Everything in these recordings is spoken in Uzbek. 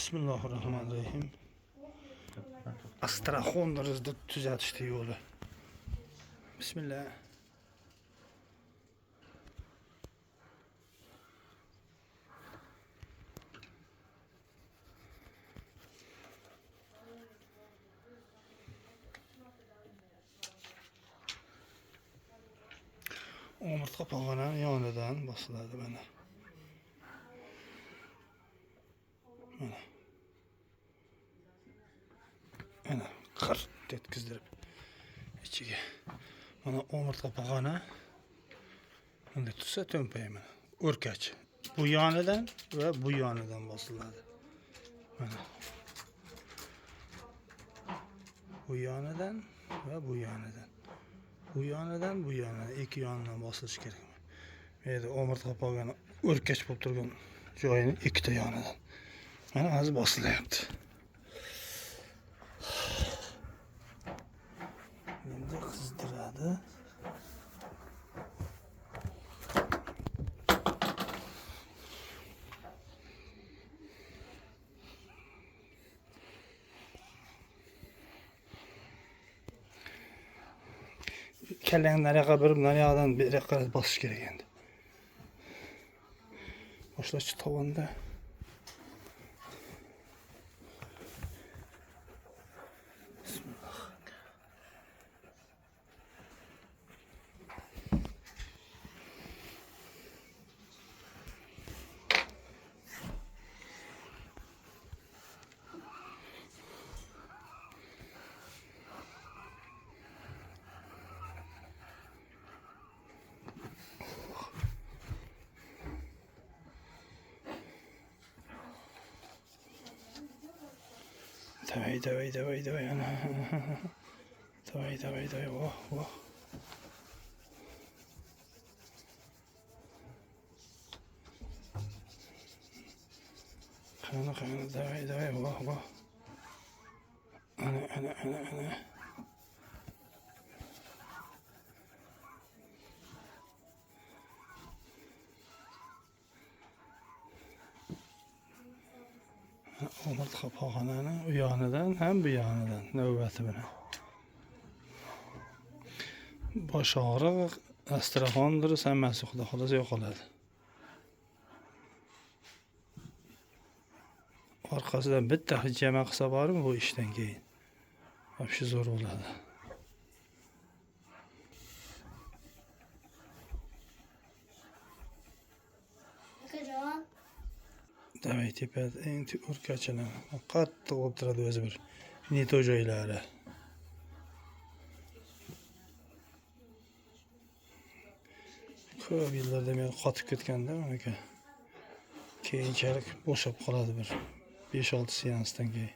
Bismillahirrahmanirrahim. Astraxonlarimizni tuzatishdi yo'li. Bismillah. Omurtqa pog'onani yonidan bosiladi mana. Mana qirt etkizdirib ichiga. Mana omurtqa pog'ona. Bunda tutsa to'mpay mana. O'rkach. Bu yonidan va bu yonidan bosiladi. Mana. Bu yonidan va bu yonidan. Bu yonidan bu yonidan ikki yonidan bosilish kerak. Bu yerda omurtqa pog'ona o'rkach bo'lib turgan joyining ikkita yonidan. Mana hozir bosilyapti. Endi qizdiradi. Kallang nariyoqqa bir nariyoqdan bir yoqqa bosish kerak endi. Boshlash tovonda. Давай, ana. Давай, voh. Qani, давай, voh. Ana. Omurtqa pog'onani u yonidan ham bu yonidan navbati bilan. Bosh og'riq, astraxondir, hammasi xudo xohlasa yo'qoladi. Orqasidan bitta hijama qilsa bormi bu ishdan keyin. Вообще zo'r bo'ladi. Davay tepada eng o'rkachini qattiq bo'lib turadi o'zi bir neto joylari. Ko'p yillardan beri qotib ketganda aka. Keyinchalik bo'shab qoladi bir 5-6 seansdan keyin.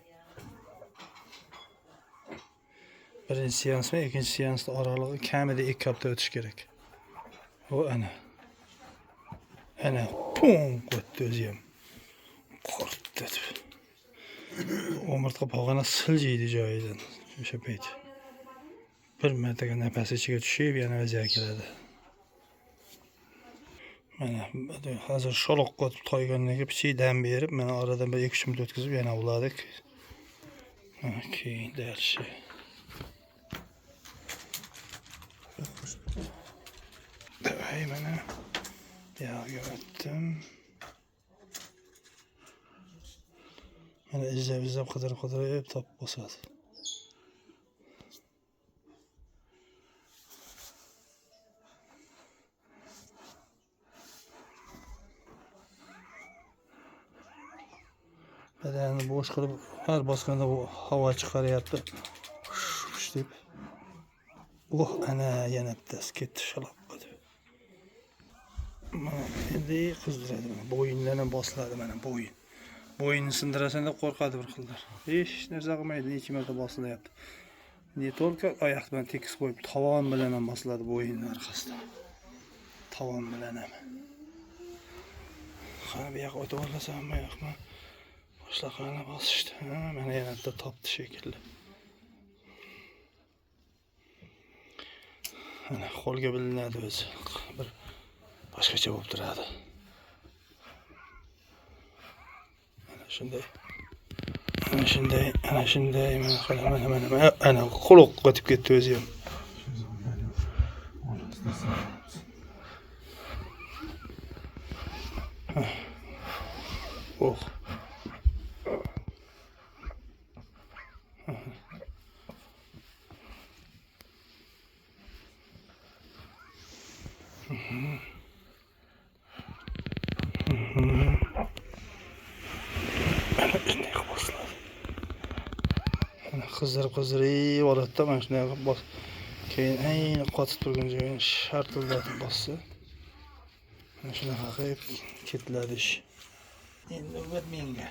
Birinchi seans va ikkinchi seansda oralig'i kamida 2 hafta o'tish kerak. O ana pum qotdi o'zi ham. Qortdi. Omurtqa pog'ona siljiydi joyidan o'sha payt. Bir martaga nafas ichiga tushib yana o'ziga keladi. Mana hozir sholoq qotib toygandan keyin pichik dam berib, mana oradan bir 2-3 minut o'tkazib yana uladik. Keyin darshi. Davay mana. Yog'ga otdim. Mana izlab qidirib topib bosadi. Badanni bo'sh qilib har bosganda bu havo chiqaryapti. Shush deb. Ana yana bittasi ketdi shalab qildi. Mana endi qizdiradi mana bo'yindan ham bosiladi mana bo'yin. Bo'yinni sindirasan deb qo'rqadi bir xillar. Hech narsa qilmaydi, necha marta bosilyapti. Ne to'lka oyoq bilan tekis qo'yib, tovon bilan ham bosiladi bo'yinning orqasidan. Tovon bilan ham. Qani bu yoqqa o'tib olasam, bu yoqma. Boshliqlarni bosishdi. Mana yana bitta topdi shekilli. Ana qo'lga bilinadi o'zi. Bir boshqacha bo'lib turadi. Mana shunday Ana shunday, mana quloq qotib ketdi o'zi ham. Oh. Qizdirib oladida mana shunday qilib bos. Keyin ayni qotib turgan joyini shartillatib bossa. Mana shunaqa qilib ketiladi ish. Endi navbat menga.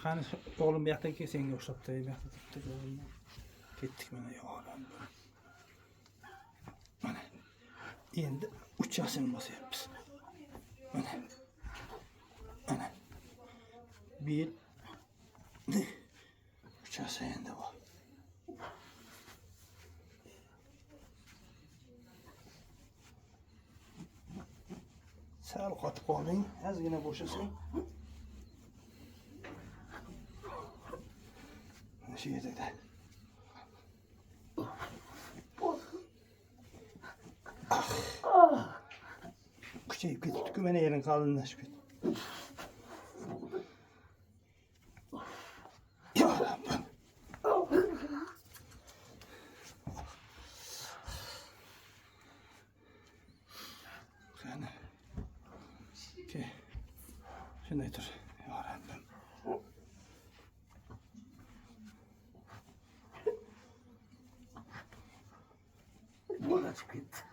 Qani o'g'lim bu yoqdan kel, senga o'xshabdi. Bu yoqda turibdi o'g'lim. Ketdik mana yo'g'on. Mana. Endi uchasini bosyapmiz. Mana. Mana. Bir uchasi endi bu. Sal qotib qolding, ozgina bo'shasang. Mana shu yerda. Kuchayib ketibdi-ku, mana yerin qalinlashib ketdi. Ya Rabbim. Qani. Ke. Shunday tur. Ya Rabbim. Bola chiqib ketdi.